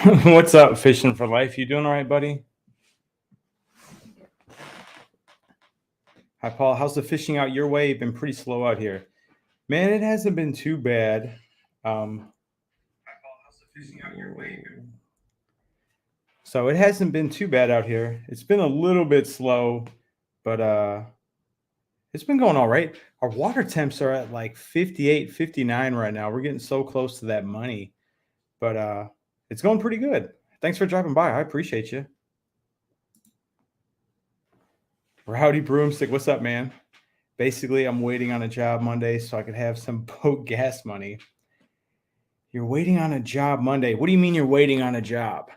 What's up, Fishing for Life? You doing all right, buddy? Hi, Paul. How's the fishing out your way? Been pretty slow out here. Man, it hasn't been too bad. Hi, Paul. How's the fishing out your way? So it hasn't been too bad out here. It's been a little bit slow, but it's been going all right. Our water temps are at like 58, 59 right now. We're getting so close to that money, but it's going pretty good. Thanks for dropping by. I appreciate you. Rowdy Broomstick, what's up, man? Basically, I'm waiting on a job Monday so I could have some boat gas money. You're waiting on a job Monday. What do you mean you're waiting on a job?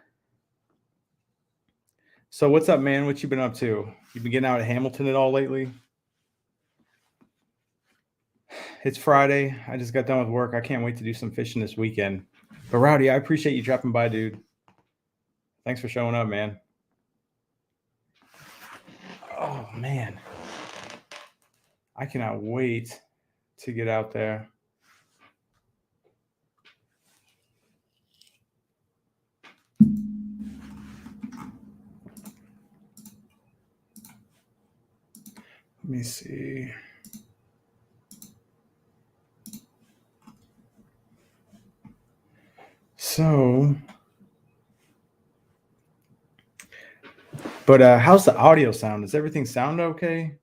So what's up, man? What you been up to? You been getting out of Hamilton at all lately? It's Friday. I just got done with work. I can't wait to do some fishing this weekend. But Rowdy, I appreciate you dropping by, dude. Thanks for showing up, man. Oh, man. I cannot wait to get out there. Let me see. So, but how's the audio sound? Does everything sound okay?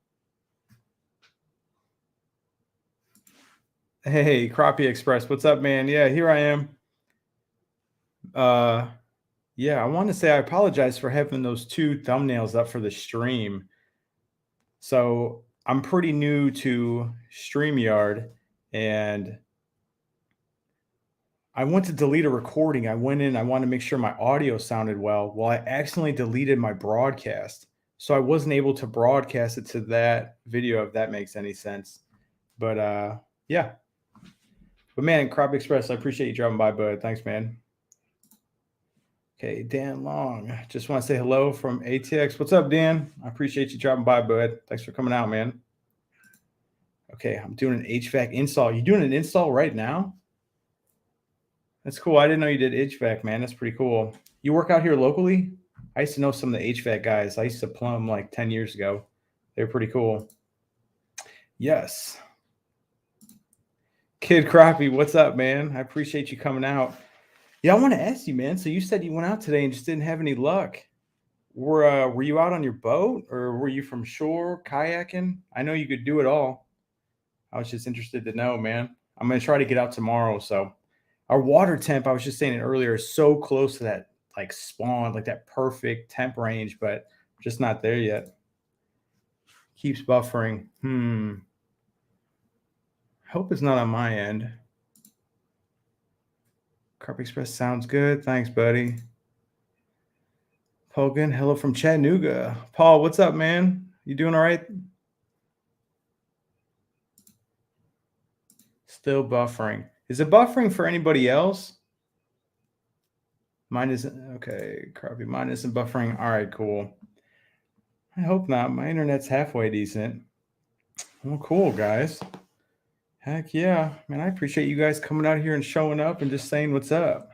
Hey, Crappie Express, what's up, man? Yeah, here I am. Yeah, I want to say I apologize for having those two thumbnails up for the stream. So I'm pretty new to StreamYard, and I went to delete a recording. I went in, I wanted to make sure my audio sounded well. Well, I accidentally deleted my broadcast. So I wasn't able to broadcast it to that video, if that makes any sense. But yeah. But man, Crop Express, I appreciate you dropping by, bud. Thanks, man. Okay, Dan Long. Just want to say hello from ATX. What's up, Dan? I appreciate you dropping by, bud. Thanks for coming out, man. Okay, I'm doing an HVAC install. You doing an install right now? That's cool. I didn't know you did HVAC, man. That's pretty cool. You work out here locally? I used to know some of the HVAC guys. I used to plumb like 10 years ago. They were pretty cool. Yes. Kid Crappie, what's up, man? I appreciate you coming out. Yeah, I want to ask you, man. So you said you went out today and just didn't have any luck. Were you out on your boat, or were you from shore kayaking? I know you could do it all. I was just interested to know, man. I'm gonna try to get out tomorrow. So our water temp, I was just saying it earlier, is so close to that like spawn, like that perfect temp range, but just not there yet. Keeps buffering. Hope it's not on my end. Carp Express sounds good. Thanks, buddy. Hogan, hello from Chattanooga. Paul, what's up, man? You doing all right? Still buffering. Is it buffering for anybody else? Mine isn't. Okay, Crappie, mine isn't buffering. All right, cool. I hope not. My internet's halfway decent. Well, cool, guys. Heck yeah. Man, I appreciate you guys coming out here and showing up and just saying what's up.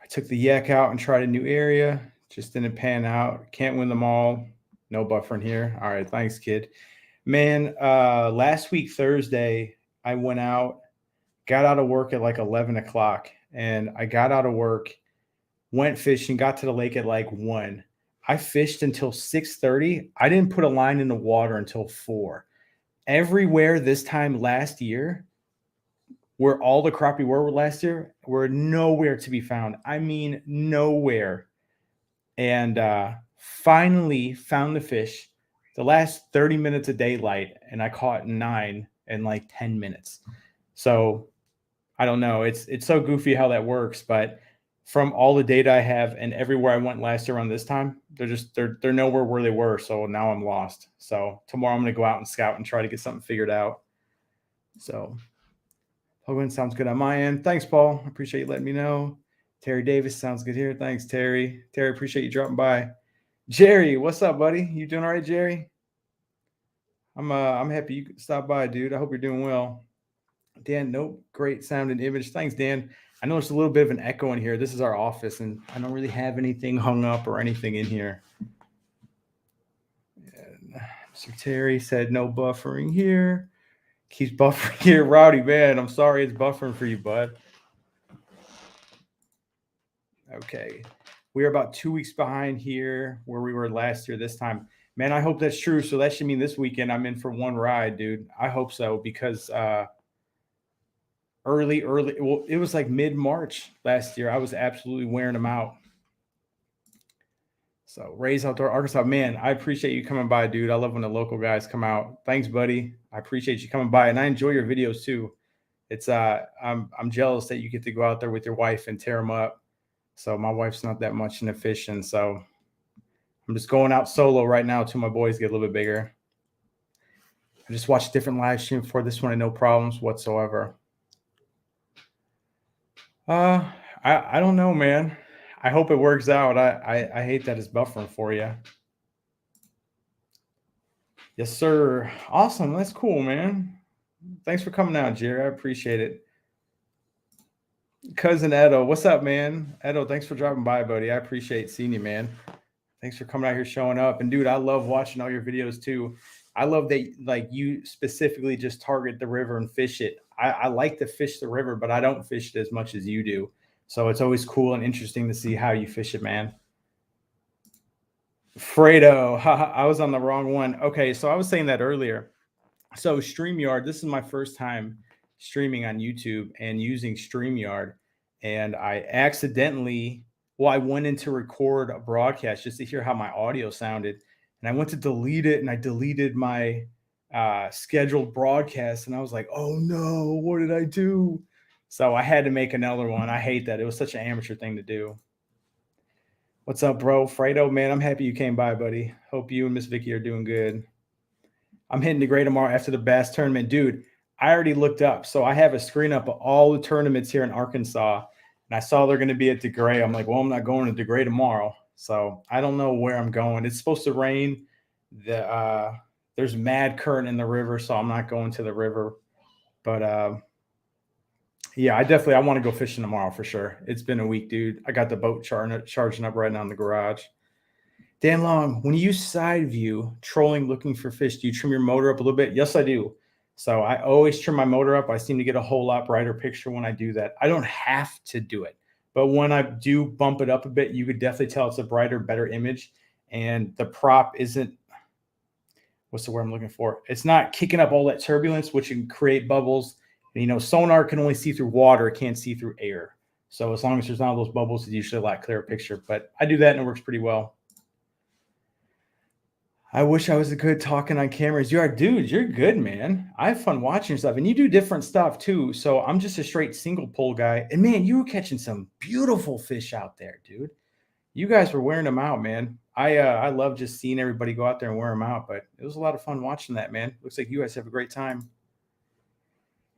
I took the yak out and tried a new area. Just didn't pan out. Can't win them all. No buffering here. All right, thanks, kid. Man, last week, Thursday, I went out, got out of work at like 11 o'clock. And I got out of work, went fishing, got to the lake at like 1. I fished until 6:30. I didn't put a line in the water until 4. Everywhere this time last year, where all the crappie were last year, were nowhere to be found. I mean, nowhere. And finally found the fish the last 30 minutes of daylight, and I caught 9 in like 10 minutes. So I don't know. It's so goofy how that works, but from all the data I have and everywhere I went last year around this time, they're nowhere where they were. So now I'm lost. So tomorrow I'm gonna go out and scout and try to get something figured out. So Hogan sounds good on my end. Thanks, Paul. I appreciate you letting me know. Terry Davis sounds good here. Thanks, Terry. Terry, appreciate you dropping by. Jerry, what's up, buddy? You doing all right, Jerry? I'm happy you stopped by, dude. I hope you're doing well. Dan, nope. Great sound and image. Thanks, Dan. I know there's a little bit of an echo in here. This is our office, and I don't really have anything hung up or anything in here. And Mr. Terry said no buffering here. Keeps buffering here. Rowdy, man, I'm sorry it's buffering for you, bud. Okay. We are about 2 weeks behind here where we were last year this time. Man, I hope that's true. So that should mean this weekend I'm in for one ride, dude. I hope so because early, well, it was like mid-March last year. I was absolutely wearing them out. So Ray's Outdoor Arkansas, man, I appreciate you coming by, dude. I love when the local guys come out. Thanks, buddy. I appreciate you coming by, and I enjoy your videos too. It's I'm jealous that you get to go out there with your wife and tear them up. So my wife's not that much into fishing, so I'm just going out solo right now till my boys get a little bit bigger. I just watched different live stream before this one and no problems whatsoever. I don't know, man. I hope it works out. I hate that it's buffering for you. Yes, sir. Awesome. That's cool, man. Thanks for coming out, Jerry. I appreciate it. Cousin Edo, what's up, man? Edo, thanks for dropping by, buddy. I appreciate seeing you, man. Thanks for coming out here, showing up. And dude, I love watching all your videos too. I love that like you specifically just target the river and fish it. I like to fish the river, but I don't fish it as much as you do. So it's always cool and interesting to see how you fish it, man. Fredo, I was on the wrong one. Okay, so I was saying that earlier. So StreamYard, this is my first time streaming on YouTube and using StreamYard. And I accidentally, well, I went in to record a broadcast just to hear how my audio sounded. And I went to delete it and I deleted my scheduled broadcast. And I was like, oh no, what did I do? So I had to make another one. I hate that. It was such an amateur thing to do. What's up, bro? Fredo, man, I'm happy you came by, buddy. Hope you and Miss Vicky are doing good. I'm hitting the gray tomorrow after the bass tournament. Dude, I already looked up. So I have a screen up of all the tournaments here in Arkansas. And I saw they're going to be at DeGray. I'm like, well, I'm not going to DeGray tomorrow. So I don't know where I'm going. It's supposed to rain. There's mad current in the river, so I'm not going to the river. But yeah, I want to go fishing tomorrow for sure. It's been a week, dude. I got the boat charging up right now in the garage. Dan Long, when you use side view trolling looking for fish, do you trim your motor up a little bit? Yes, I do. So I always trim my motor up. I seem to get a whole lot brighter picture when I do that. I don't have to do it, but when I do bump it up a bit, you could definitely tell it's a brighter, better image. And the prop isn't, what's the word I'm looking for? It's not kicking up all that turbulence, which can create bubbles. And, sonar can only see through water. It can't see through air. So as long as there's not those bubbles, it's usually a lot clearer picture. But I do that and it works pretty well. I wish I was good talking on cameras. You are, dude, you're good, man. I have fun watching stuff. And you do different stuff too. So I'm just a straight single pole guy. And man, you were catching some beautiful fish out there, dude. You guys were wearing them out, man. I love just seeing everybody go out there and wear them out, but it was a lot of fun watching that, man. Looks like you guys have a great time.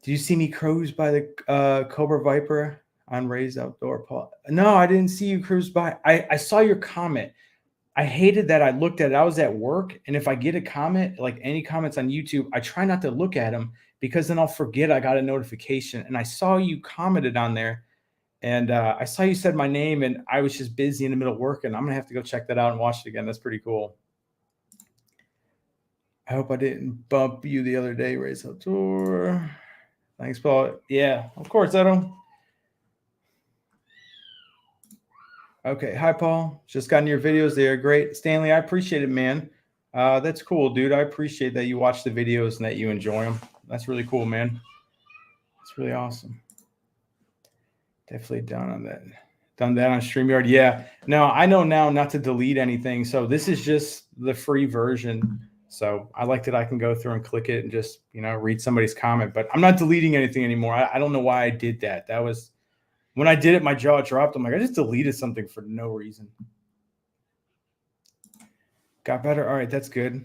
Did you see me cruise by the Cobra Viper on Ray's Outdoor Paul? No, I didn't see you cruise by. I saw your comment. I hated that I looked at it. I was at work, and if I get a comment, like any comments on YouTube, I try not to look at them because then I'll forget I got a notification. And I saw you commented on there, and I saw you said my name, and I was just busy in the middle of work, and I'm going to have to go check that out and watch it again. That's pretty cool. I hope I didn't bump you the other day, Ray's Outdoor. Thanks, Paul. Yeah, of course, Edo. Okay. Hi, Paul. Just got in your videos. They are great. Stanley, I appreciate it, man. That's cool, dude. I appreciate that you watch the videos and that you enjoy them. That's really cool, man. It's really awesome. Definitely done that on StreamYard. Yeah. No, I know now not to delete anything. So this is just the free version. So I like that I can go through and click it and just, read somebody's comment. But I'm not deleting anything anymore. I don't know why I did that. That was when I did it, my jaw dropped. I'm like, I just deleted something for no reason. Got better? All right, that's good.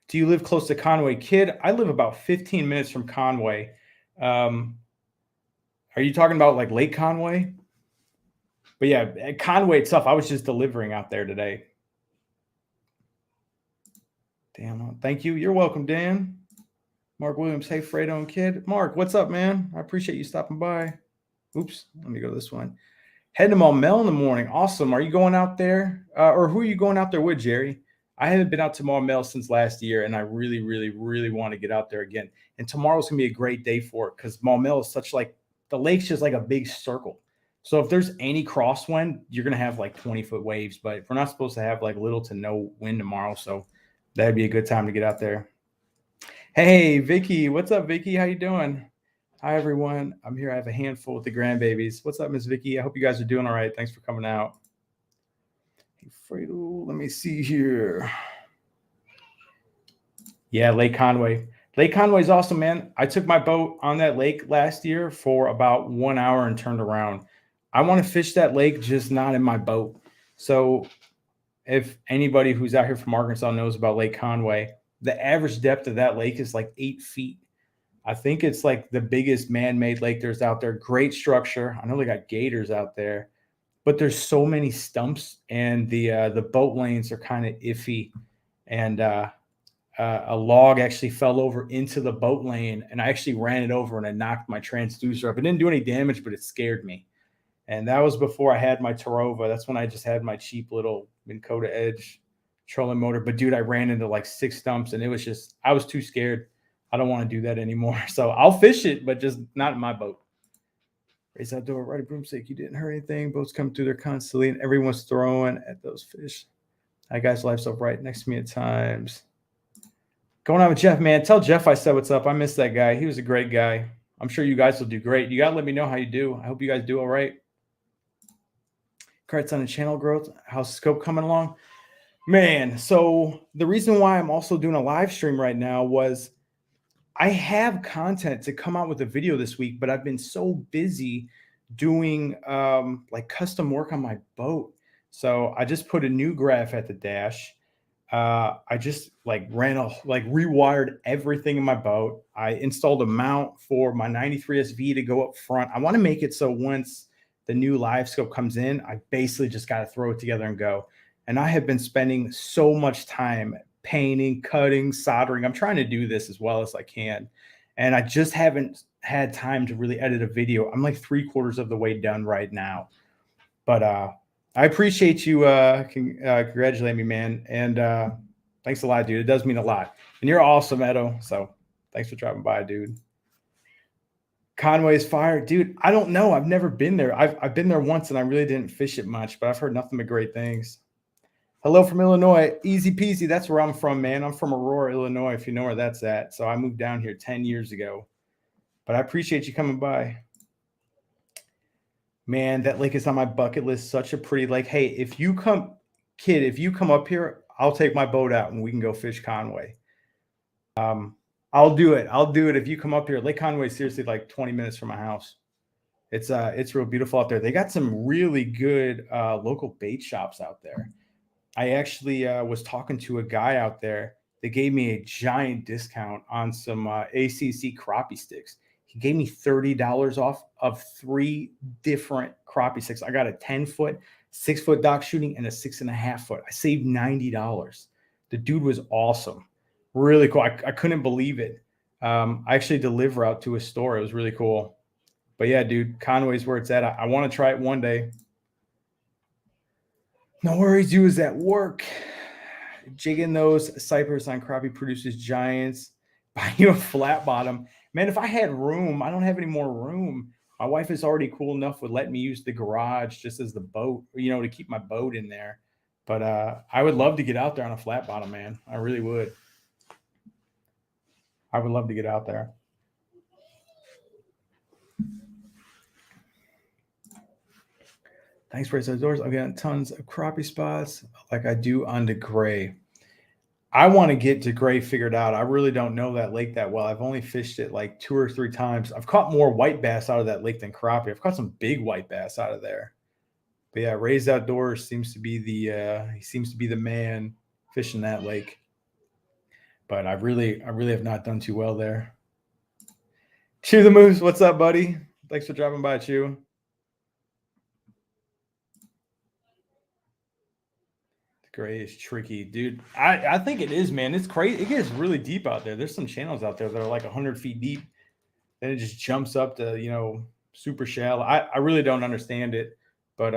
Do you live close to Conway? Kid, I live about 15 minutes from Conway. Are you talking about like Lake Conway? But yeah, at Conway itself, I was just delivering out there today. Damn, thank you. You're welcome, Dan. Mark Williams, hey Fredo and kid. Mark, what's up, man? I appreciate you stopping by. Oops, let me go to this one. Heading to Maumelle in the morning. Awesome. Are you going out there? Or who are you going out there with, Jerry? I haven't been out to Maumelle since last year, and I really, really, really want to get out there again. And tomorrow's going to be a great day for it because Maumelle is such like the lake's just like a big circle. So if there's any crosswind, you're going to have like 20-foot waves, but we're not supposed to have like little to no wind tomorrow. So that'd be a good time to get out there. Hey, Vicky. What's up, Vicky? How you doing? Hi, everyone. I'm here. I have a handful with the grandbabies. What's up, Miss Vicky? I hope you guys are doing all right. Thanks for coming out. Hey, Fredo, let me see here. Yeah, Lake Conway. Lake Conway's awesome, man. I took my boat on that lake last year for about 1 hour and turned around. I want to fish that lake, just not in my boat. So if anybody who's out here from Arkansas knows about Lake Conway, the average depth of that lake is like 8 feet. I think it's like the biggest man-made lake there's out there. Great structure. I know they got gators out there, but there's so many stumps, and the boat lanes are kind of iffy. And a log actually fell over into the boat lane, and I actually ran it over, and I knocked my transducer up. It didn't do any damage, but it scared me. And that was before I had my Tarova. That's when I just had my cheap little Minn Kota Edge trolling motor. But dude, I ran into like 6 stumps, and it was just, I was too scared. I don't want to do that anymore. So I'll fish it, but just not in my boat. Race outdoor, ride a broomstick. You didn't hurt anything. Boats come through there constantly, and everyone's throwing at those fish. Hi guys, life's up right next to me at times. Going on with Jeff, man. Tell Jeff I said what's up. I miss that guy. He was a great guy. I'm sure you guys will do great. You got to let me know how you do. I hope you guys do all right. Congrats on the channel growth. How's Scope coming along? Man, so the reason why I'm also doing a live stream right now was I have content to come out with a video this week, but I've been so busy doing like custom work on my boat. So I just put a new graph at the dash. I just rewired everything in my boat. I installed a mount for my 93 SV to go up front. I want to make it so once the new live scope comes in, I basically just got to throw it together and go. And I have been spending so much time painting, cutting, soldering. I'm trying to do this as well as I can. And I just haven't had time to really edit a video. I'm like 3/4 of the way done right now. But I appreciate you congratulating me, man. And thanks a lot, dude. It does mean a lot. And you're awesome, Edo. So thanks for dropping by, dude. Conway's fire, dude. I don't know. I've never been there. I've been there once, and I really didn't fish it much, but I've heard nothing but great things. Hello from Illinois. Easy peasy. That's where I'm from, man. I'm from Aurora, Illinois, if you know where that's at. So I moved down here 10 years ago. But I appreciate you coming by. Man, that lake is on my bucket list. Such a pretty lake. Hey, if you come up here, I'll take my boat out and we can go fish Conway. I'll do it. I'll do it if you come up here. Lake Conway is seriously like 20 minutes from my house. It's real beautiful out there. They got some really good local bait shops out there. I actually was talking to a guy out there that gave me a giant discount on some ACC crappie sticks. He gave me $30 off of 3 different crappie sticks. I got a 10-foot, 6-foot dock shooting, and a 6.5-foot. I saved $90. The dude was awesome. Really cool. I couldn't believe it. I actually deliver out to a store. It was really cool. But yeah, dude, Conway's where it's at. I want to try it one day. No worries, you is at work. Jigging those cypers on crappie produces giants. Buy you a flat bottom. Man, if I had room, I don't have any more room. My wife is already cool enough with letting me use the garage just as the boat, to keep my boat in there. But I would love to get out there on a flat bottom, man. I really would. I would love to get out there. Thanks for those doors. I've got tons of crappie spots like I do on the gray. I want to get to gray figured out. I really don't know that lake that well. I've only fished it like 2 or 3 times. I've caught more white bass out of that lake than crappie. I've caught some big white bass out of there. But yeah, Raised Outdoors seems to be the man fishing that lake. But I really have not done too well there. Chew the Moose, what's up, buddy? Thanks for dropping by, Chew. Gray is tricky, dude. I think it is, man. It's crazy. It gets really deep out there. There's some channels out there that are like 100 feet deep. Then it just jumps up to, super shallow. I really don't understand it. But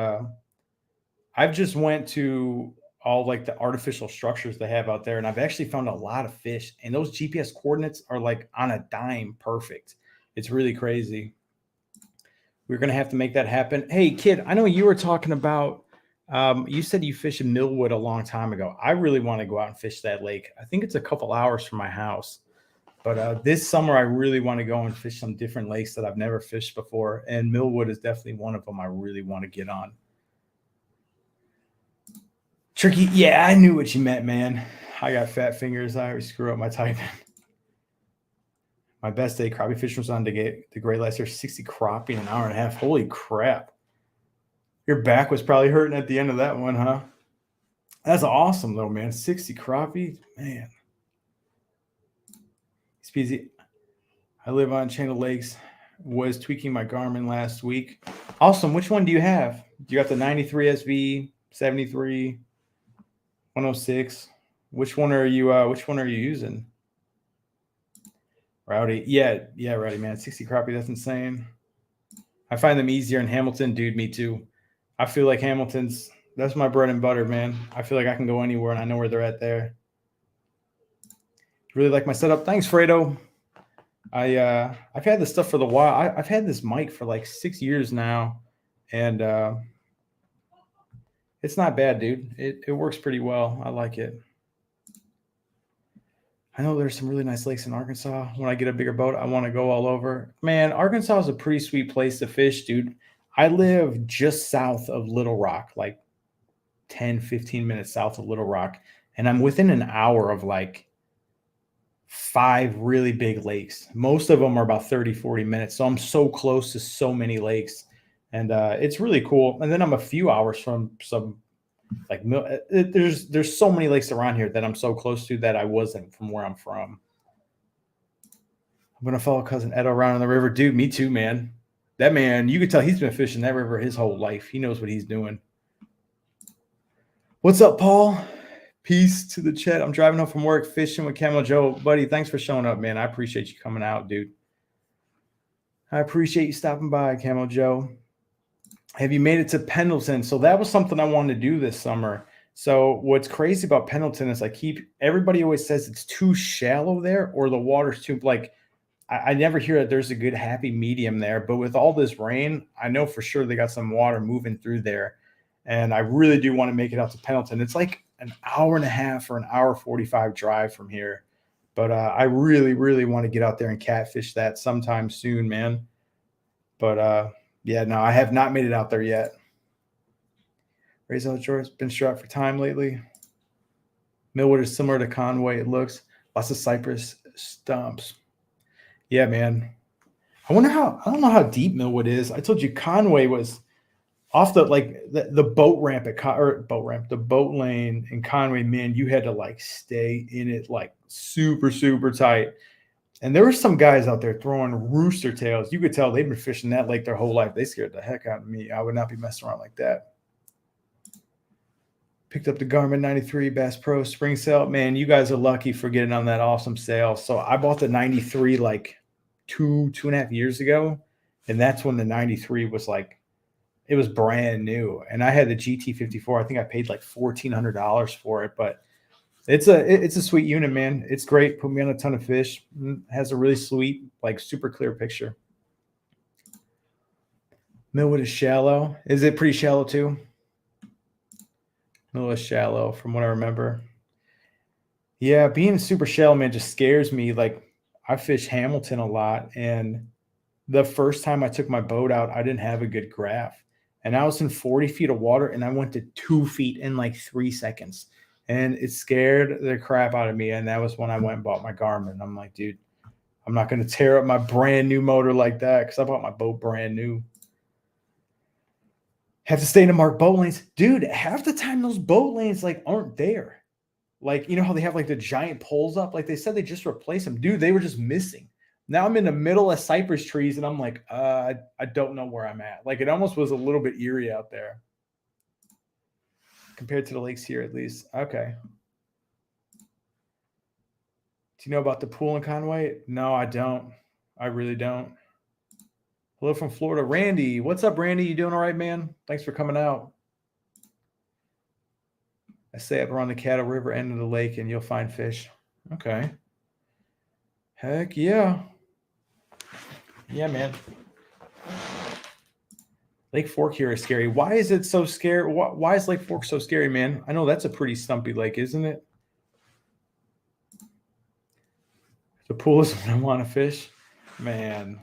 I've just went to all like the artificial structures they have out there, and I've actually found a lot of fish. And those GPS coordinates are like on a dime perfect. It's really crazy. We're gonna have to make that happen. Hey, kid, I know you were talking about. You said you fished in Millwood a long time ago. I really want to go out and fish that lake. I think it's a couple hours from my house. But this summer, I really want to go and fish some different lakes that I've never fished before. And Millwood is definitely one of them I really want to get on. Tricky. Yeah, I knew what you meant, man. I got fat fingers. I always screw up my typing. My best day crappie fishing was on the Great Lakes. There's 60 crappie in an hour and a half. Holy crap. Your back was probably hurting at the end of that one, huh? That's awesome, though, man. 60 crappie. Man. Speezy. I live on Chain of Lakes. Was tweaking my Garmin last week. Awesome. Which one do you have? Do you got the 93 SV, 73, 106? Which one are you using? Rowdy. Yeah, Rowdy, man. 60 crappie, that's insane. I find them easier in Hamilton, dude. Me too. I feel like that's my bread and butter, man. I feel like I can go anywhere and I know where they're at there. Really like my setup. Thanks, Fredo. I've had this stuff for the while. I've had this mic for like 6 years now, and it's not bad, dude. It works pretty well. I like it. I know there's some really nice lakes in Arkansas. When I get a bigger boat, I want to go all over. Man, Arkansas is a pretty sweet place to fish, dude. I live just south of Little Rock, like 10, 15 minutes south of Little Rock, and I'm within an hour of like 5 really big lakes. Most of them are about 30, 40 minutes. So I'm so close to so many lakes, and it's really cool. And then I'm a few hours from some like there's so many lakes around here that I'm so close to that I wasn't from where I'm from. I'm going to follow cousin Edo around on the river. Dude, me too, man. That man, you could tell he's been fishing that river his whole life. He knows what he's doing. What's up, Paul? Peace to the chat. I'm driving home from work, fishing with Camel Joe. Buddy, thanks for showing up, man. I appreciate you coming out, dude. I appreciate you stopping by, Camel Joe. Have you made it to Pendleton? So that was something I wanted to do this summer. So what's crazy about Pendleton is everybody always says it's too shallow there or the water's too, like, I never hear that there's a good happy medium there. But with all this rain, I know for sure they got some water moving through there. And I really do want to make it out to Pendleton. It's like an hour and a half or an hour 45 drive from here. But I really, really want to get out there and catfish that sometime soon, man. But yeah, no, I have not made it out there yet. Raised on the shore has been strapped for time lately. Millwood is similar to Conway. It looks lots of cypress stumps. Yeah, man. I don't know how deep Millwood is. I told you Conway was off the boat ramp the boat lane in Conway, man, you had to like stay in it like super, super tight. And there were some guys out there throwing rooster tails. You could tell they've been fishing that lake their whole life. They scared the heck out of me. I would not be messing around like that. Picked up the Garmin 93 Bass Pro spring sale. Man, you guys are lucky for getting on that awesome sale. So I bought the 93 like two and a half years ago. And that's when the 93 was like, it was brand new. And I had the GT54. I think I paid like $1,400 for it, but it's a sweet unit, man. It's great. Put me on a ton of fish. It has a really sweet, like super clear picture. Millwood is shallow. Is it pretty shallow too? Millwood is shallow from what I remember. Yeah, being super shallow, man, just scares me. Like I fish Hamilton a lot, and the first time I took my boat out, I didn't have a good graph. And I was in 40 feet of water, and I went to 2 feet in like 3 seconds. And it scared the crap out of me. And that was when I went and bought my Garmin. I'm like, dude, I'm not going to tear up my brand new motor like that because I bought my boat brand new. Have to stay in the marked boat lanes. Dude, half the time those boat lanes like aren't there. Like, you know how they have like the giant poles up? Like they said they just replaced them. Dude, they were just missing. Now I'm in the middle of cypress trees, and I'm like, I don't know where I'm at. Like it almost was a little bit eerie out there. compared to the lakes here, at least. Okay. Do you know about the pool in Conway? No, I don't. I really don't. Hello from Florida, Randy. What's up, Randy? You doing all right, man? Thanks for coming out. I stay up around the Cattle River end of the lake, and you'll find fish. Okay. Heck yeah. Yeah, man. Lake Fork here is scary. Why is it so scary? Why is Lake Fork so scary, man? I know that's a pretty stumpy lake, isn't it? The pool is when I want to fish. Man.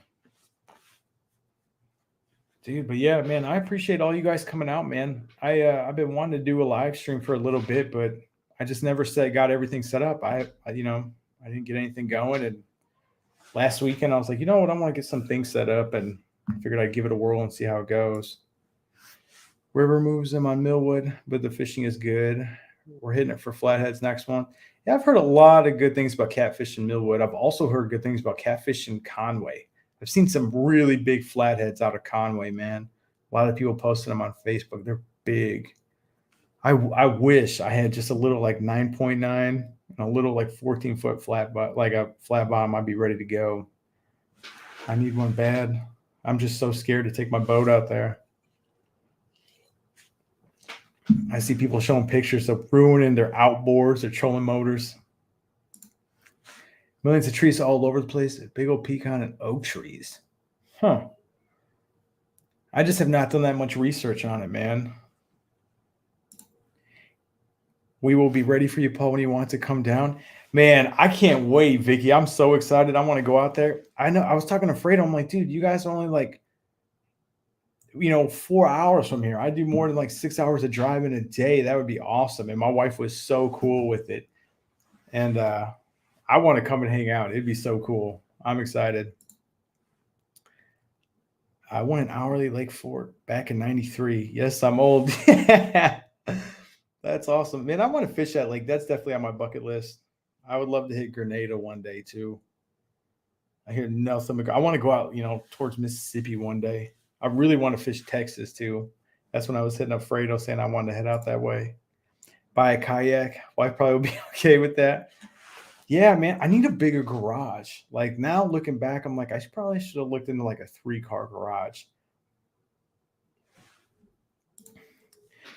Dude, but yeah, man, I appreciate all you guys coming out, man. I've been wanting to do a live stream for a little bit, but I just never got everything set up. I didn't get anything going, and last weekend I was like, you know what, I want to get some things set up, and I figured I'd give it a whirl and see how it goes. River moves them on Millwood, but the fishing is good. We're hitting it for flatheads next one. Yeah, I've heard a lot of good things about catfish in Millwood. I've also heard good things about catfish in Conway. I've seen some really big flatheads out of Conway, man. A lot of people posting them on Facebook. They're big. I wish I had just a little like 9.9 and a little like 14-foot flat, but like a flat bottom, I'd be ready to go. I need one bad. I'm just so scared to take my boat out there. I see people showing pictures of ruining their outboards, their trolling motors. Millions of trees all over the place. Big old pecan and oak trees. Huh. I just have not done that much research on it, man. We will be ready for you, Paul, when you want to come down. Man, I can't wait, Vicky. I'm so excited. I want to go out there. I know. I was talking to Fredo. I'm like, dude, you guys are only like, 4 hours from here. I do more than like 6 hours of driving a day. That would be awesome. And my wife was so cool with it. And I want to come and hang out. It'd be so cool. I'm excited. I went hourly Lake Fork back in 93. Yes, I'm old. That's awesome. Man, I want to fish that lake. That's definitely on my bucket list. I would love to hit Grenada one day too. I hear Nelson. I want to go out, towards Mississippi one day. I really want to fish Texas too. That's when I was hitting up Fredo saying I wanted to head out that way. Buy a kayak. Wife probably would be okay with that. Yeah, man, I need a bigger garage. Like now looking back, I'm like, I probably should have looked into like a 3-car garage.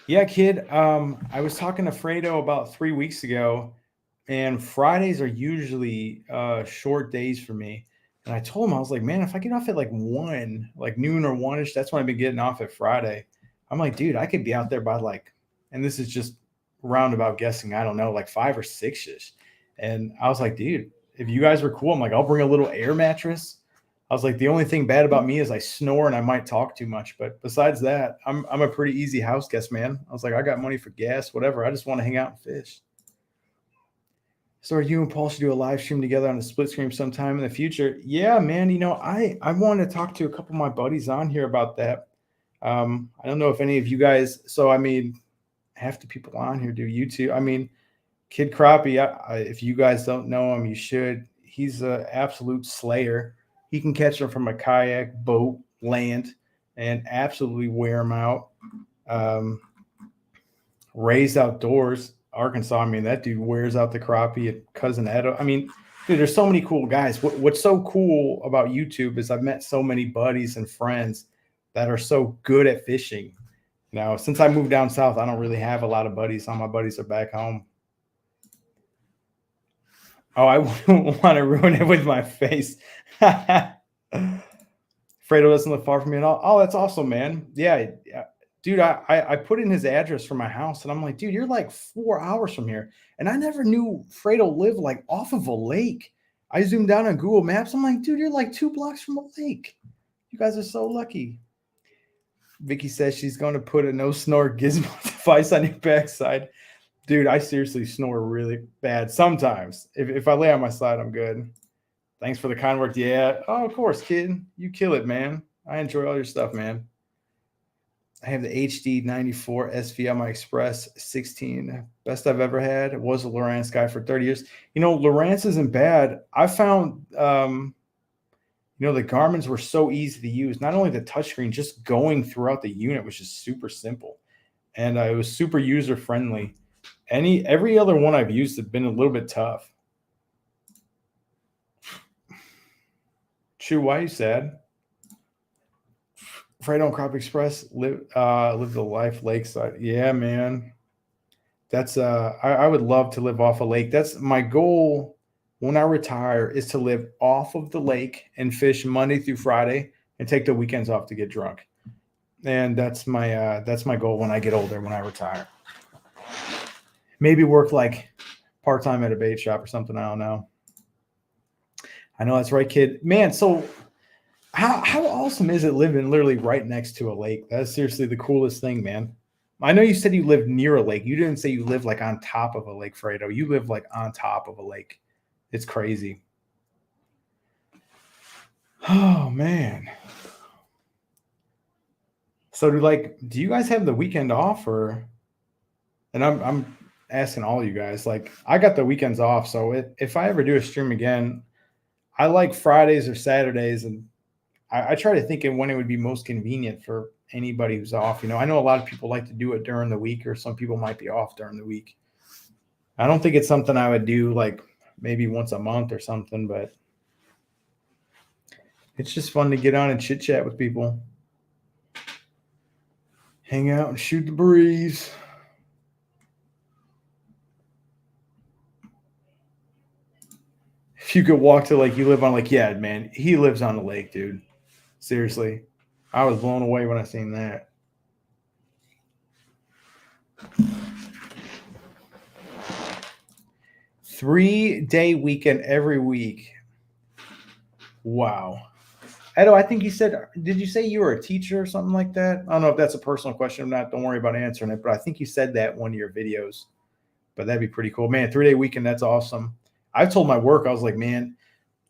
Yeah, kid. I was talking to Fredo about 3 weeks ago, and Fridays are usually short days for me. And I told him, I was like, man, if I get off at like 1, like noon or 1-ish, that's when I've been getting off at Friday. I'm like, dude, I could be out there by like, and this is just roundabout guessing, I don't know, like 5 or 6-ish. And I was like, dude, if you guys were cool, I'm like, I'll bring a little air mattress. I was like, the only thing bad about me is I snore and I might talk too much. But besides that, I'm a pretty easy house guest, man. I was like, I got money for gas, whatever. I just want to hang out and fish. So you and Paul should do a live stream together on a split screen sometime in the future. Yeah, man. I want to talk to a couple of my buddies on here about that. I don't know if any of you guys, half the people on here do YouTube. Kid Crappie, if you guys don't know him, you should. He's an absolute slayer. He can catch them from a kayak, boat, land, and absolutely wear them out. Raised Outdoors, Arkansas. That dude wears out the crappie at Cousin Edo. Dude, there's so many cool guys. What's so cool about YouTube is I've met so many buddies and friends that are so good at fishing. Now, since I moved down south, I don't really have a lot of buddies. All my buddies are back home. Oh, I wouldn't want to ruin it with my face. Fredo doesn't live far from me at all. Oh, that's awesome, man. Yeah. Dude, I put in his address for my house, and I'm like, dude, you're like 4 hours from here. And I never knew Fredo lived like off of a lake. I zoomed down on Google Maps. I'm like, dude, you're like 2 blocks from a lake. You guys are so lucky. Vicky says she's going to put a no snore gizmo device on your backside. Dude, I seriously snore really bad sometimes. If I lay on my side, I'm good. Thanks for the kind work. Yeah. Oh, of course, kid. You kill it, man. I enjoy all your stuff, man. I have the HD 94 SV on my Express 16. Best I've ever had. It was a Lowrance guy for 30 years. Lowrance isn't bad. I found, the Garmin's were so easy to use. Not only the touchscreen, just going throughout the unit was just super simple. and it was super user friendly. Every other one I've used have been a little bit tough. Chew, why are you sad? Fredo and Crop Express live the life lakeside. Yeah, man. That's I would love to live off a lake. That's my goal when I retire is to live off of the lake and fish Monday through Friday and take the weekends off to get drunk. And that's my goal when I get older, when I retire. Maybe work like part time at a bait shop or something. I don't know. I know that's right, kid. Man, so how awesome is it living literally right next to a lake? That's seriously the coolest thing, man. I know you said you live near a lake. You didn't say you live like on top of a lake, Fredo. You live like on top of a lake. It's crazy. Oh man. So do you guys have the weekend off or and I'm asking all you guys, like I got the weekends off, so if I ever do a stream again, I like Fridays or Saturdays, and I try to think of when it would be most convenient for anybody who's off. I know a lot of people like to do it during the week, or some people might be off during the week. I don't think it's something I would do like maybe once a month or something, but it's just fun to get on and chit chat with people, hang out and shoot the breeze. If you could walk to you live on yeah, man, he lives on the lake, dude. Seriously. I was blown away when I seen that. Three-day weekend every week. Wow. Edo, I think you said, did you say you were a teacher or something like that? I don't know if that's a personal question or not. Don't worry about answering it, but I think you said that in one of your videos. But that'd be pretty cool. Man, 3-day weekend, that's awesome. I told my work, I was like, man,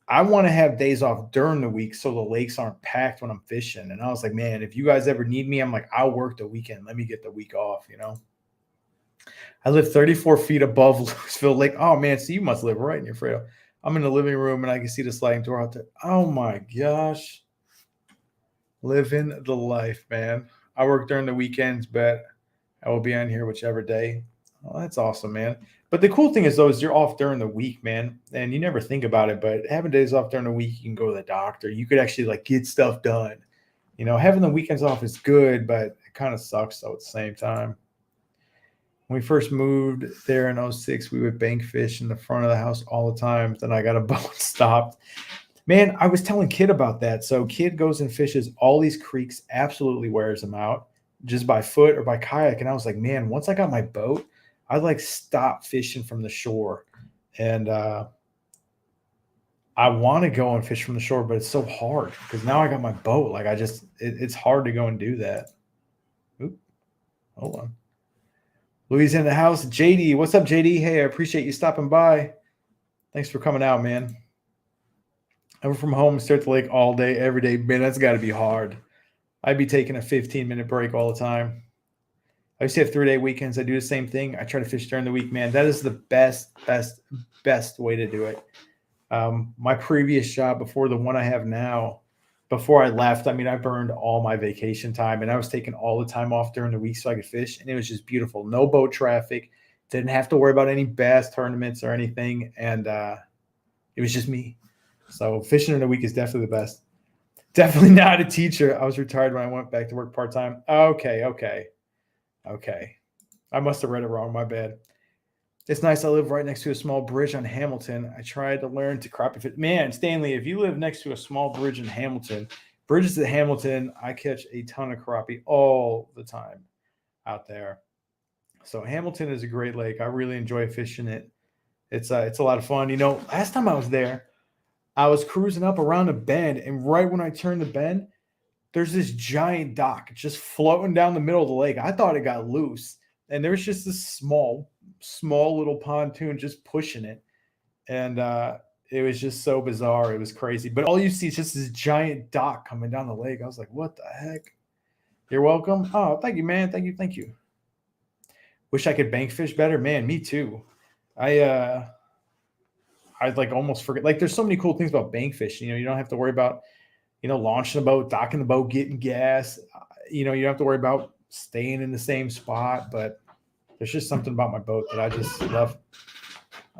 I want to have days off during the week so the lakes aren't packed when I'm fishing. And I was like, man, if you guys ever need me, I'm like, I'll work the weekend. Let me get the week off, I live 34 feet above Louisville Lake. Oh, man, so you must live right in your Fredo. I'm in the living room, and I can see the sliding door out there. Oh, my gosh. Living the life, man. I work during the weekends, but I will be on here whichever day. Oh, that's awesome, man. But the cool thing is, though, is you're off during the week, man. And you never think about it, but having days off during the week, you can go to the doctor. You could actually, get stuff done. Having the weekends off is good, but it kind of sucks, though, at the same time. When we first moved there in 06, we would bank fish in the front of the house all the time. Then I got a boat stopped. Man, I was telling Kid about that. So Kid goes and fishes all these creeks, absolutely wears them out just by foot or by kayak. And I was like, man, once I got my boat, I'd stop fishing from the shore. And I want to go and fish from the shore, but it's so hard because now I got my boat. It's hard to go and do that. Oop, hold on. Louis in the house. JD, what's up, JD? Hey, I appreciate you stopping by. Thanks for coming out, man. I'm from home, stare at the lake all day, every day. Man, that's got to be hard. I'd be taking a 15-minute break all the time. I used to have 3-day weekends. I do the same thing. I try to fish during the week, man. That is the best way to do it. My previous job before the one I have now, before I left, I burned all my vacation time, and I was taking all the time off during the week so I could fish, and it was just beautiful. No boat traffic. Didn't have to worry about any bass tournaments or anything, and it was just me. So fishing in a week is definitely the best. Definitely not a teacher. I was retired when I went back to work part-time. Okay. I must have read it wrong. My bad. It's nice. I live right next to a small bridge on Hamilton. I tried to learn to crappie fish. Man, Stanley, if you live next to a small bridge in Hamilton, bridges at Hamilton, I catch a ton of crappie all the time out there. So Hamilton is a great lake. I really enjoy fishing it. It's a lot of fun. Last time I was there, I was cruising up around a bend, and right when I turned the bend, there's this giant dock just floating down the middle of the lake. I thought it got loose, and there's just this small little pontoon just pushing it, and it was just so bizarre. It was crazy, but all you see is just this giant dock coming down the lake. I was like, what the heck? You're welcome. Oh, thank you, man. Thank you. Wish I could bank fish better, man. Me too. I'd almost forget. There's so many cool things about bank fishing. You don't have to worry about launching the boat, docking the boat, getting gas. You don't have to worry about staying in the same spot, but there's just something about my boat that I just love.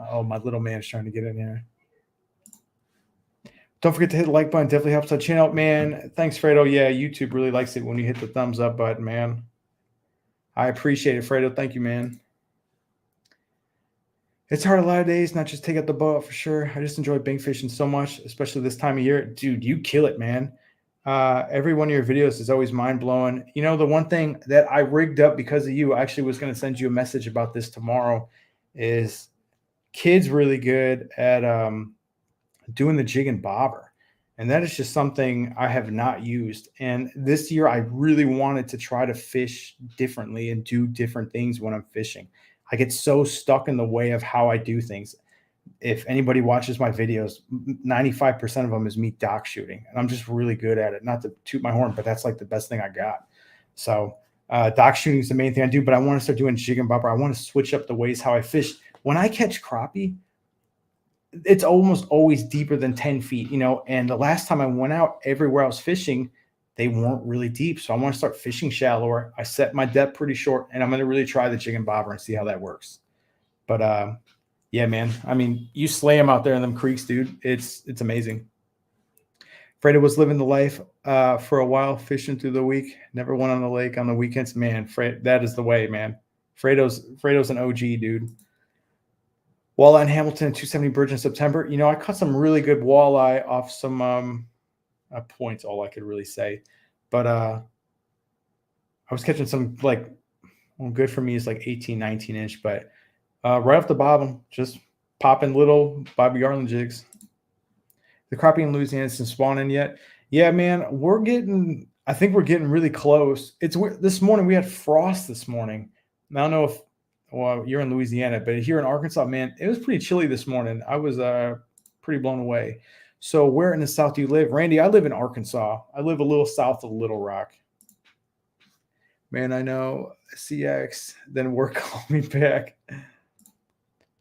Oh, my little man's trying to get in here. Don't forget to hit the like button. Definitely helps our channel, man. Thanks, Fredo. Yeah, YouTube really likes it when you hit the thumbs up button, man. I appreciate it, Fredo. Thank you, man. It's hard a lot of days, not just take out the boat for sure. I just enjoy bank fishing so much, especially this time of year. Dude, you kill it, man. Every one of your videos is always mind-blowing. You know, the one thing that I rigged up because of you, I actually was going to send you a message about this tomorrow, is Kid's really good at doing the jig and bobber. And that is just something I have not used. And this year, I really wanted to try to fish differently and do different things when I'm fishing. I get so stuck in the way of how I do things. If anybody watches my videos, 95% of them is me dock shooting. And I'm just really good at it. Not to toot my horn, but that's like the best thing I got. So dock shooting is the main thing I do, but I want to start doing jig and bobber. I want to switch up the ways how I fish. When I catch crappie, it's almost always deeper than 10 feet, you know, and the last time I went out, everywhere I was fishing, they weren't really deep. So I want to start fishing shallower. I set my depth pretty short, and I'm going to really try the jig and bobber and see how that works. But yeah, man, I mean, you slay them out there in them creeks, dude. It's amazing. Fredo was living the life for a while, fishing through the week. Never went on the lake on the weekends. Man, that is the way, man. Fredo's an OG, dude. Walleye in Hamilton, 270 bridge in September. You know, I caught some really good walleye off some points, all I could really say. But I was catching some, like, well, good for me is like 18, 19 inch. But right off the bottom, just popping little Bobby Garland jigs. The crappie in Louisiana isn't spawning yet. Yeah, man, I think we're getting really close. It's weird. This morning, we had frost this morning. I don't know if, well, you're in Louisiana, but here in Arkansas, man, it was pretty chilly this morning. I was pretty blown away. So where in the South do you live? Randy, I live in Arkansas. I live a little south of Little Rock. Man, I know. CX, then work call me back.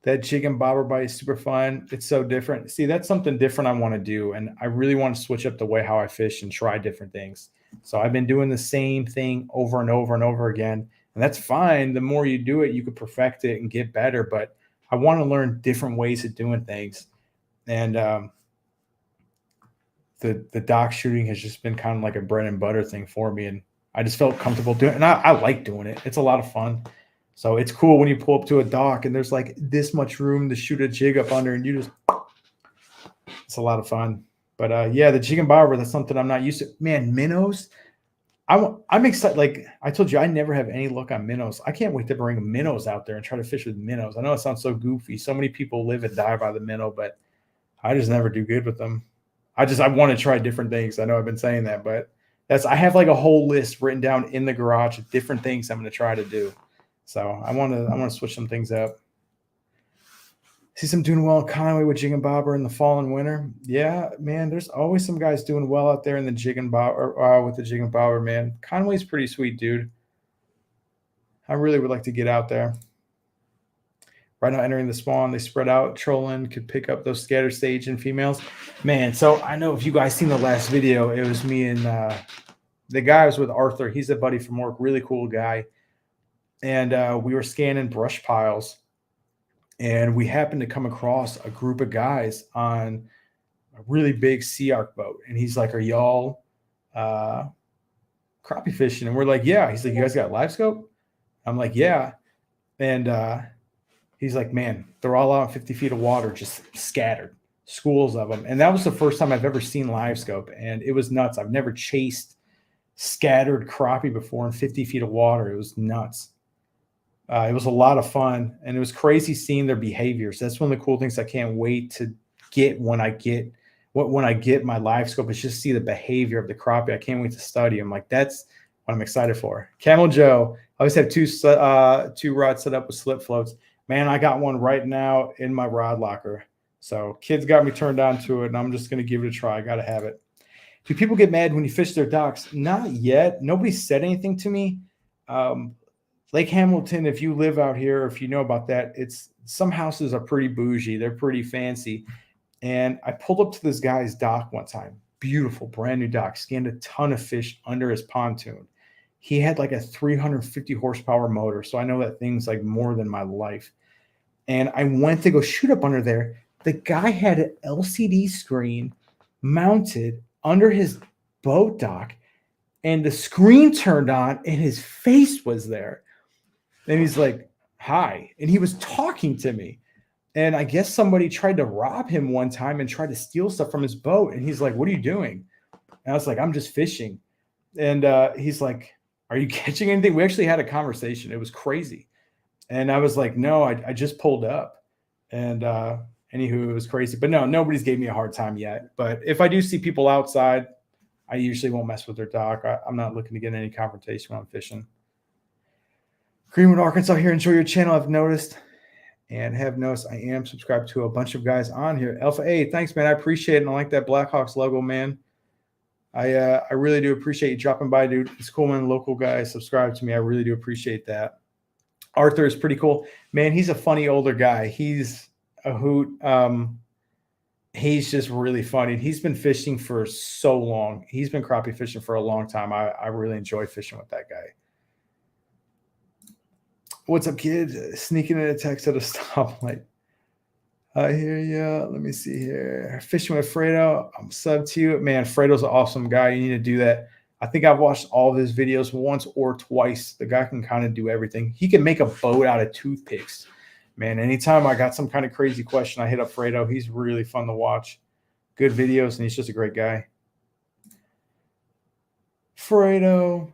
That jig and bobber bite is super fun. It's so different. See, that's something different I want to do. And I really want to switch up the way how I fish and try different things. So I've been doing the same thing over and over and over again. And that's fine. The more you do it, you could perfect it and get better. But I want to learn different ways of doing things. And the dock shooting has just been kind of like a bread and butter thing for me. And I just felt comfortable doing it. And I like doing it. It's a lot of fun. So it's cool when you pull up to a dock and there's like this much room to shoot a jig up under, and it's a lot of fun. But yeah, the jig and bobber, that's something I'm not used to. Man, minnows. I'm excited. Like I told you, I never have any luck on minnows. I can't wait to bring minnows out there and try to fish with minnows. I know it sounds so goofy. So many people live and die by the minnow, but I just never do good with them. I want to try different things. I know I've been saying that, but I have like a whole list written down in the garage of different things I'm going to try to do. So I want to switch some things up. See some doing well in Conway with jig and bobber in the fall and winter. Yeah, man, there's always some guys doing well out there in the jig and bobber with the jig and bobber, man. Conway's pretty sweet, dude. I really would like to get out there. Right now, entering the spawn, they spread out. Trolling could pick up those scatter stage and females. Man, so I know if you guys seen the last video, it was me and the guy was with Arthur. He's a buddy from work, really cool guy. And we were scanning brush piles, and we happened to come across a group of guys on a really big sea arc boat. And he's like, "Are y'all crappie fishing?" And we're like, "Yeah." He's like, "You guys got live scope?" I'm like, "Yeah." And he's like, "Man, they're all out in 50 feet of water, just scattered, schools of them." And that was the first time I've ever seen live scope, and it was nuts. I've never chased scattered crappie before in 50 feet of water. It was nuts. It was a lot of fun, and it was crazy seeing their behaviors. That's one of the cool things I can't wait to get when I get my live scope, is just see the behavior of the crappie. I can't wait to study them. Like, that's what I'm excited for. Camel Joe, I always have two rods set up with slip floats. Man, I got one right now in my rod locker. So kids got me turned on to it, and I'm just going to give it a try. I got to have it. Do people get mad when you fish their docks? Not yet. Nobody said anything to me. Lake Hamilton, if you live out here, if you know about that, some houses are pretty bougie. They're pretty fancy. And I pulled up to this guy's dock one time. Beautiful, brand new dock. Scanned a ton of fish under his pontoon. He had like a 350 horsepower motor. So I know that thing's like more than my life. And I went to go shoot up under there. The guy had an LCD screen mounted under his boat dock, and the screen turned on and his face was there. And he's like, hi. And he was talking to me. And I guess somebody tried to rob him one time and tried to steal stuff from his boat. And he's like, what are you doing? And I was like, I'm just fishing. And he's like, are you catching anything? We actually had a conversation. It was crazy. And I was like, no, I just pulled up. And anywho, it was crazy. But no, nobody's gave me a hard time yet. But if I do see people outside, I usually won't mess with their dock. I'm not looking to get any confrontation when I'm fishing. Greenwood, Arkansas here. Enjoy your channel, I've noticed. And have noticed I am subscribed to a bunch of guys on here. Alpha A, thanks, man. I appreciate it. And I like that Blackhawks logo, man. I really do appreciate you dropping by, dude. It's cool, man. Local guys subscribe to me. I really do appreciate that. Arthur is pretty cool. Man, he's a funny older guy. He's a hoot. He's just really funny. He's been fishing for so long. He's been crappie fishing for a long time. I really enjoy fishing with that guy. What's up, kid? Sneaking in a text at a stoplight. I hear you. Let me see here. Fishing with Fredo. I'm sub to you. Man, Fredo's an awesome guy. You need to do that. I think I've watched all of his videos once or twice. The guy can kind of do everything. He can make a boat out of toothpicks. Man, anytime I got some kind of crazy question, I hit up Fredo. He's really fun to watch. Good videos, and he's just a great guy. Fredo.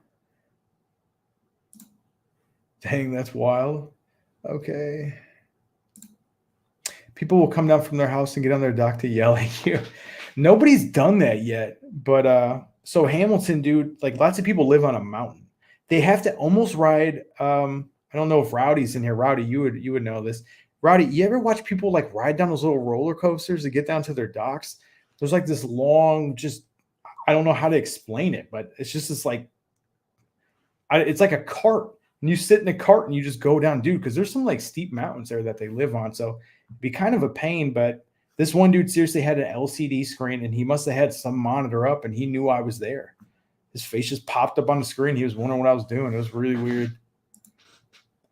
Dang, that's wild. Okay. People will come down from their house and get on their dock to yell at you. Nobody's done that yet. But so Hamilton, dude, like lots of people live on a mountain. They have to almost ride. I don't know if Rowdy's in here. Rowdy, you would know this. Rowdy, you ever watch people like ride down those little roller coasters to get down to their docks? There's like this long, just I don't know how to explain it, but it's just this like it's like a cart. And you sit in a cart and you just go down, dude, because there's some like steep mountains there that they live on. So it'd be kind of a pain. But this one dude seriously had an LCD screen, and he must have had some monitor up, and he knew I was there. His face just popped up on the screen. He was wondering what I was doing. It was really weird.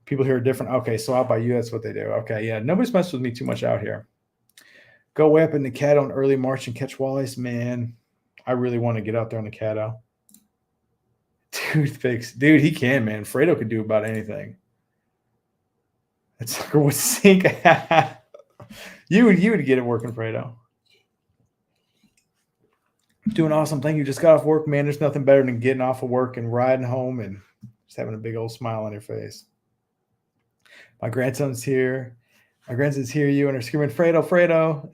People here are different. Okay, so out by you, that's what they do. Okay, yeah, nobody's messed with me too much out here. Go way up in the Caddo in early March and catch walleyes. Man, I really want to get out there on the Caddo. Toothpicks. Dude, he can, man. Fredo could do about anything. That sucker would sink. you would get it working, Fredo. Doing awesome. Thank you. Just got off work, man. There's nothing better than getting off of work and riding home and just having a big old smile on your face. My grandson's here. My grandson's here. You and are screaming, Fredo, Fredo.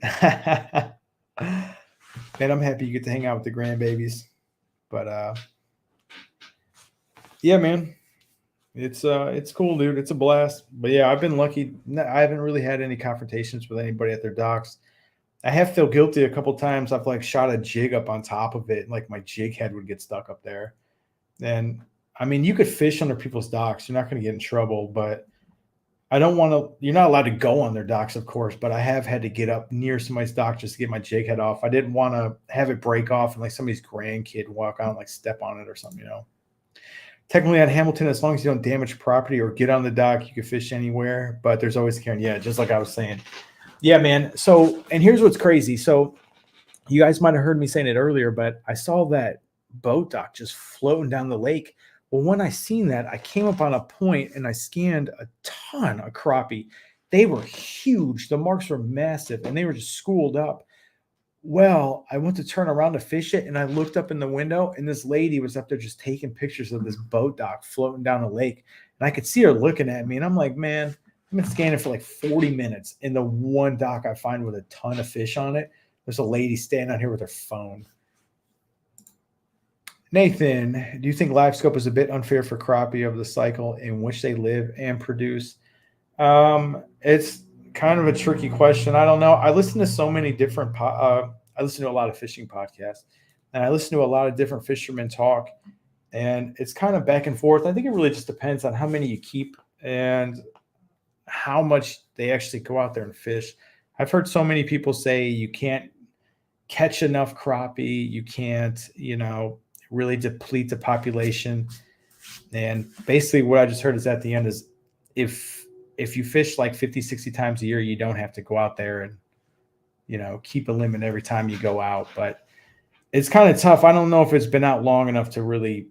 Man, I'm happy you get to hang out with the grandbabies. But yeah, man, it's cool, dude. It's a blast. But yeah, I've been lucky. I haven't really had any confrontations with anybody at their docks. I have felt guilty a couple times. I've like shot a jig up on top of it, and like my jig head would get stuck up there. And I mean, you could fish under people's docks. You're not going to get in trouble, but I don't want to. You're not allowed to go on their docks, of course. But I have had to get up near somebody's dock just to get my jig head off. I didn't want to have it break off and like somebody's grandkid walk out and like step on it or something, you know. Technically at Hamilton, as long as you don't damage property or get on the dock, you can fish anywhere, but there's always Karen. Yeah, just like I was saying. Yeah, man. So, and here's what's crazy. So you guys might have heard me saying it earlier, but I saw that boat dock just floating down the lake. Well, when I seen that, I came up on a point and I scanned a ton of crappie. They were huge. The marks were massive and they were just schooled up. Well, I went to turn around to fish it, and I looked up in the window, and this lady was up there just taking pictures of this boat dock floating down the lake. And I could see her looking at me, and I'm like, man, I've been scanning for like 40 minutes. And the one dock I find with a ton of fish on it, there's a lady standing out here with her phone. Nathan, do you think live scope is a bit unfair for crappie of the cycle in which they live and produce? It's kind of a tricky question. I don't know. I listen to so many different I listen to a lot of fishing podcasts, and I listen to a lot of different fishermen talk, and it's kind of back and forth. I think it really just depends on how many you keep and how much they actually go out there and fish. I've heard so many people say you can't catch enough crappie, you can't, really deplete the population. And basically what I just heard is at the end is if you fish like 50, 60 times a year, you don't have to go out there and, keep a limit every time you go out. But it's kind of tough. I don't know if it's been out long enough to really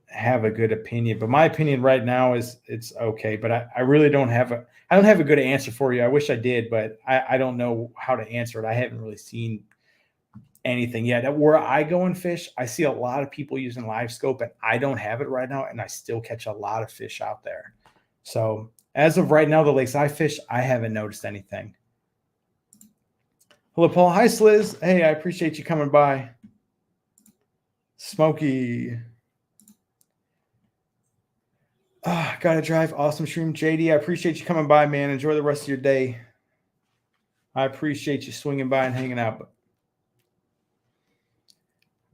have a good opinion, but my opinion right now is it's okay. But I really don't have a good answer for you. I wish I did, but I don't know how to answer it. I haven't really seen anything yet. Where I go and fish, I see a lot of people using live scope, and I don't have it right now, and I still catch a lot of fish out there. So as of right now, the lakes I fish, I haven't noticed anything. Hello, Paul. Hi, Sliz. Hey, I appreciate you coming by. Smokey. Gotta drive. Awesome stream. JD, I appreciate you coming by, man. Enjoy the rest of your day. I appreciate you swinging by and hanging out.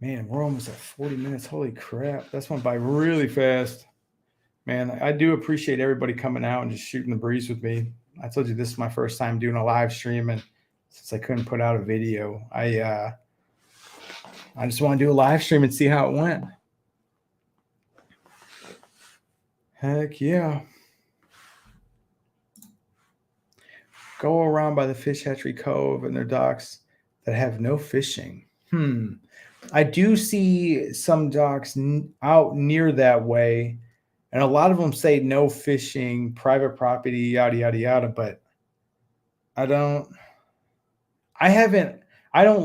Man, we're almost at 40 minutes. Holy crap. That's went by really fast. Man, I do appreciate everybody coming out and just shooting the breeze with me. I told you this is my first time doing a live stream, and since I couldn't put out a video, I just want to do a live stream and see how it went. Heck yeah. Go around by the Fish Hatchery Cove and their docks that have no fishing. I do see some docks out near that way, and a lot of them say no fishing, private property, yada, yada, yada, but I don't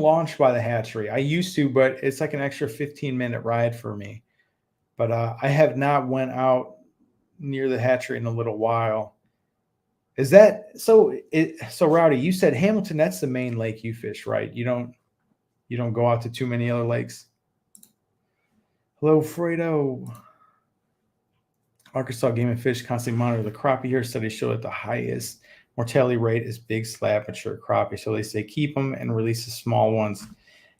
launch by the hatchery. I used to, but it's like an extra 15-minute ride for me. But I have not went out near the hatchery in a little while. Is that so? So Rowdy, you said Hamilton, that's the main lake you fish, right? You don't go out to too many other lakes. Hello, Fredo. Arkansas Game and Fish constantly monitor the crappie here. Studies show that the highest mortality rate is big slab mature crappie. So they say keep them and release the small ones.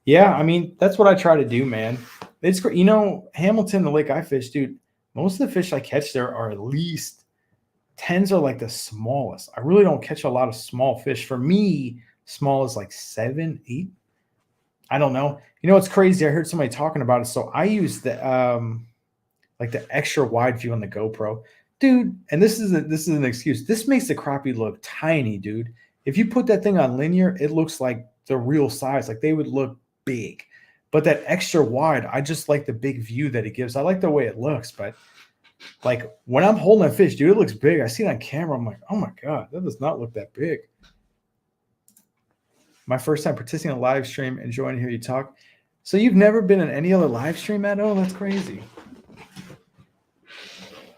Yeah, I mean, that's what I try to do, man. It's great. Hamilton, the lake I fish, dude, most of the fish I catch there are at least 10s are like the smallest. I really don't catch a lot of small fish. For me, small is like 7, 8. I don't know. What's crazy? I heard somebody talking about it. So I use the like the extra wide view on the GoPro, dude. And this is an excuse. This makes the crappie look tiny, dude. If you put that thing on linear, it looks like the real size. Like they would look big. But that extra wide, I just like the big view that it gives. I like the way it looks, but like when I'm holding a fish, dude, it looks big. I see it on camera. I'm like, oh my God, that does not look that big. My first time participating in a live stream, enjoying to hear you talk. So you've never been in any other live stream, Matt? Oh, that's crazy.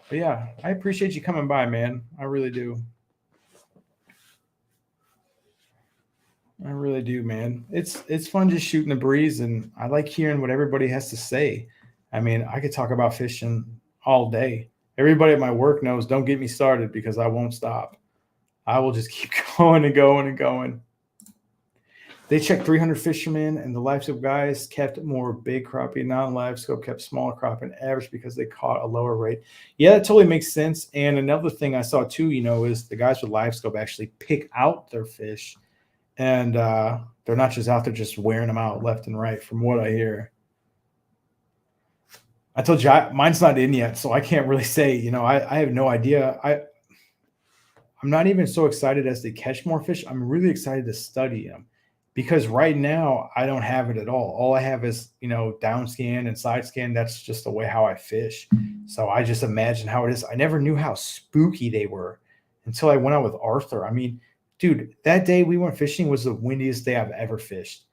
But yeah, I appreciate you coming by, man. I really do. I really do, man. It's fun just shooting the breeze, and I like hearing what everybody has to say. I mean, I could talk about fishing all day. Everybody at my work knows, don't get me started because I won't stop. I will just keep going and going and going. They checked 300 fishermen, and the live scope guys kept more big crappie. Non-live scope kept smaller crappie and average because they caught a lower rate. Yeah, that totally makes sense. And another thing I saw too, is the guys with live scope actually pick out their fish, and they're not just out there just wearing them out left and right, from what I hear. I told you mine's not in yet, so I can't really say. I have no idea. I'm not even so excited as to catch more fish. I'm really excited to study them. Because right now I don't have it at all. All I have is, down scan and side scan. That's just the way how I fish. So I just imagine how it is. I never knew how spooky they were until I went out with Arthur. I mean, dude, that day we went fishing was the windiest day I've ever fished.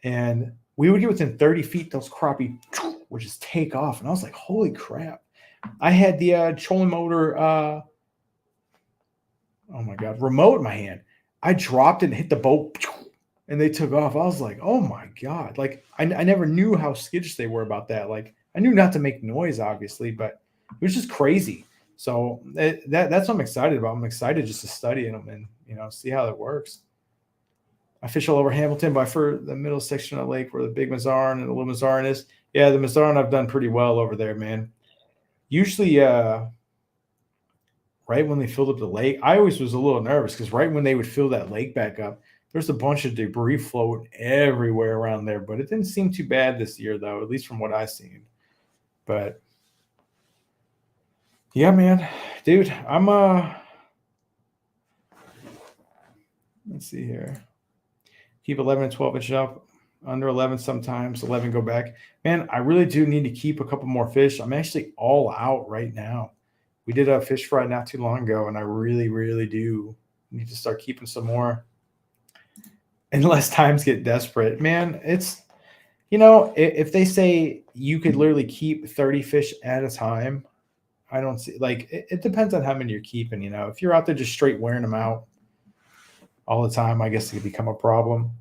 And we would get within 30 feet, those crappie would just take off. And I was like, holy crap. I had the trolling motor, oh my God, remote in my hand. I dropped it and hit the boat. And they took off. I was like, oh my God. Like, I never knew how skittish they were about that. Like, I knew not to make noise, obviously, but it was just crazy. So that's what I'm excited about. I'm excited just to study them and, see how it works. I fish all over Hamilton, but for the middle section of the lake where the big Mazarn and the little Mazarn is. Yeah, the Mazarn I've done pretty well over there, man. Usually, right when they filled up the lake, I always was a little nervous because right when they would fill that lake back up, there's a bunch of debris floating everywhere around there, but it didn't seem too bad this year, though, at least from what I've seen. But Yeah, man. Dude, I'm let's see here. Keep 11 and 12 inch up, under 11 sometimes, 11 go back. Man, I really do need to keep a couple more fish. I'm actually all out right now. We did a fish fry not too long ago, and I really, really do need to start keeping some more unless times get desperate. Man, it's, if they say you could literally keep 30 fish at a time, I don't see, like, it depends on how many you're keeping. If you're out there just straight wearing them out all the time, I guess it could become a problem.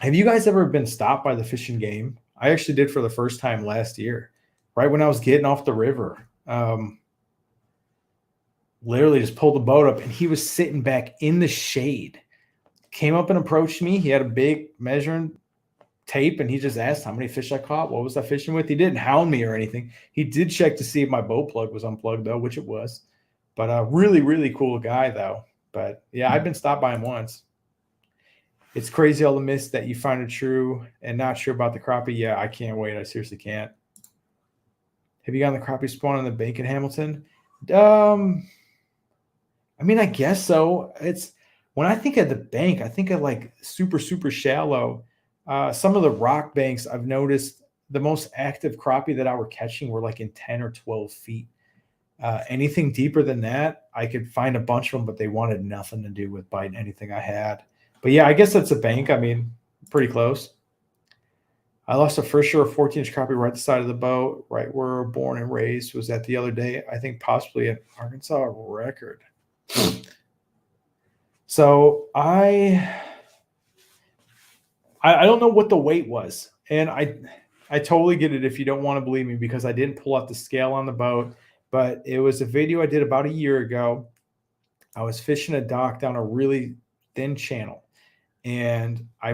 Have you guys ever been stopped by the fishing game? I actually did for the first time last year, right when I was getting off the river. Literally just pulled the boat up and he was sitting back in the shade. Came up and approached me. He had a big measuring tape and he just asked how many fish I caught. What was I fishing with? He didn't hound me or anything. He did check to see if my boat plug was unplugged though, which it was. But really, really cool guy though. But yeah, I've been stopped by him once. It's crazy all the myths that you find are true and not true about the crappie. Yeah, I can't wait. I seriously can't. Have you gotten the crappie spawn on the bank in Hamilton? I mean, I guess so. It's when I think of the bank, I think of like super, super shallow. Some of the rock banks I've noticed the most active crappie that I were catching were like in 10 or 12 feet. Anything deeper than that, I could find a bunch of them, but they wanted nothing to do with biting anything I had. But yeah, I guess that's a bank. I mean, pretty close. I lost a for sure 14-inch crappie right at the side of the boat, right where we were born and raised. Was that the other day? I think possibly an Arkansas record. So I don't know what the weight was, and I totally get it if you don't want to believe me because I didn't pull out the scale on the boat, but it was a video I did about a year ago. I was fishing a dock down a really thin channel, and I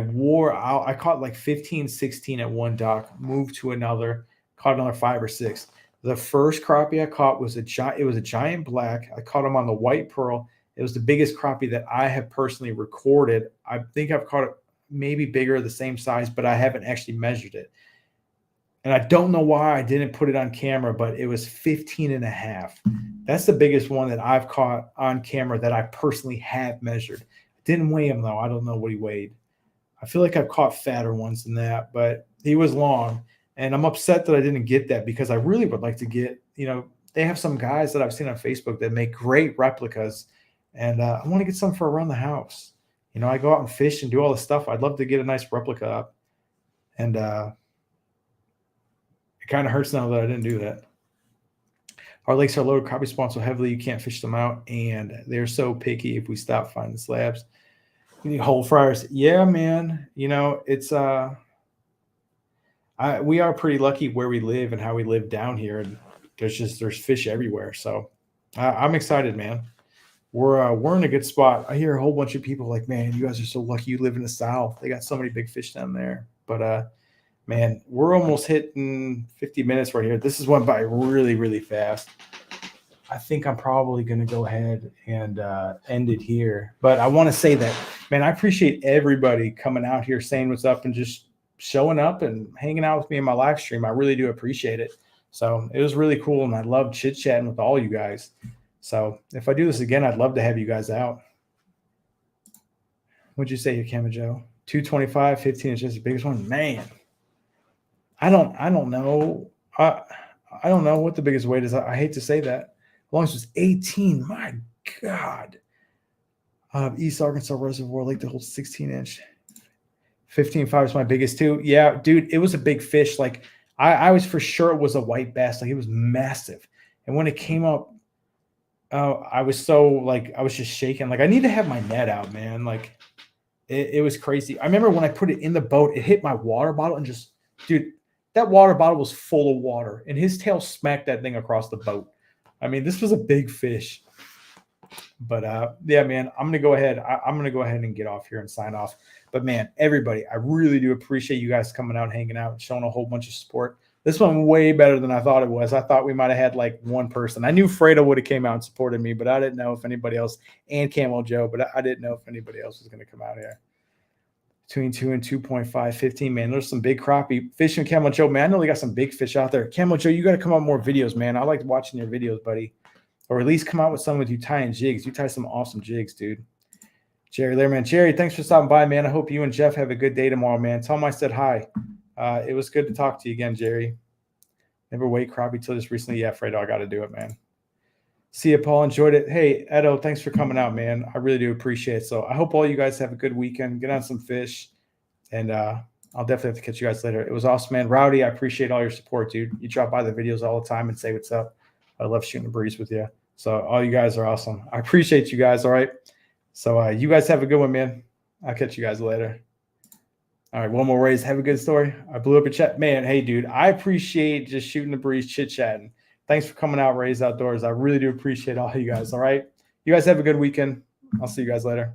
caught like 15, 16 at one dock, moved to another, caught another 5 or 6. The first crappie I caught was a giant black. I caught him on the white pearl. It was the biggest crappie that I have personally recorded. I think I've caught it maybe bigger, the same size, but I haven't actually measured it. And I don't know why I didn't put it on camera, but it was 15 and a half. That's the biggest one that I've caught on camera that I personally have measured. Didn't weigh him though. I don't know what he weighed. I feel like I've caught fatter ones than that, but he was long. And I'm upset that I didn't get that because I really would like to get, they have some guys that I've seen on Facebook that make great replicas. And I want to get some for around the house. I go out and fish and do all this stuff. I'd love to get a nice replica up. And it kind of hurts now that I didn't do that. Our lakes are loaded crappie spawn so heavily you can't fish them out. And they're so picky if we stop finding slabs. You need whole fryers. Yeah, man. It's we are pretty lucky where we live and how we live down here. And there's fish everywhere. So I'm excited, man. We're in a good spot. I hear a whole bunch of people like, man, you guys are so lucky you live in the South. They got so many big fish down there. But man, we're almost hitting 50 minutes right here. This has went by really, really fast. I think I'm probably going to go ahead and end it here. But I want to say that, man, I appreciate everybody coming out here saying what's up and just showing up and hanging out with me in my live stream. I really do appreciate it. So it was really cool, and I love chit-chatting with all you guys. So if I do this again, I'd love to have you guys out. What'd you say, Yakama Joe? 225, 15 is just the biggest one? Man, I don't know. I don't know what the biggest weight is. I hate to say that. As long as it's 18, my God. East Arkansas Reservoir Lake to hold 16-inch. 15.5 is my biggest too. Yeah, dude, it was a big fish. Like I was for sure it was a white bass. Like it was massive. And when it came up, I was so like I was just shaking. Like I need to have my net out, man. Like it was crazy. I remember when I put it in the boat, it hit my water bottle and just, dude, that water bottle was full of water, and his tail smacked that thing across the boat. I mean, this was a big fish. But yeah, man, I'm gonna go ahead. I'm gonna go ahead and get off here and sign off. But man, everybody, I really do appreciate you guys coming out, hanging out, and showing a whole bunch of support. This one way better than I thought it was. I thought we might have had like one person. I knew Fredo would have came out and supported me, but I didn't know if anybody else, and Camel Joe, but I didn't know if anybody else was going to come out here. Between 2 and 2.5, 15, man. There's some big crappie fishing. Camel Joe, man, I know they got some big fish out there. Camel Joe, you got to come out more videos, man. I like watching your videos, buddy. or at least come out with some with you tying jigs. You tie some awesome jigs, dude. Jerry Lehrman. Jerry, thanks for stopping by, man. I hope you and Jeff have a good day tomorrow, man. Tell them I said hi. It was good to talk to you again, Jerry. Never wait crappie till just recently. Yeah, Fredo, I got to do it, man. See you, Paul. Enjoyed it. Hey, Edo, thanks for coming out, man. I really do appreciate it. So I hope all you guys have a good weekend. Get on some fish, and I'll definitely have to catch you guys later. It was awesome, man. Rowdy, I appreciate all your support, dude. You drop by the videos all the time and say what's up. I love shooting a breeze with you. So all you guys are awesome. I appreciate you guys, all right? So you guys have a good one, man. I'll catch you guys later. All right, one more raise. Have a good story. I blew up a chat. Man, hey, dude, I appreciate just shooting the breeze, chit-chatting. Thanks for coming out, Raise Outdoors. I really do appreciate all you guys, all right? You guys have a good weekend. I'll see you guys later.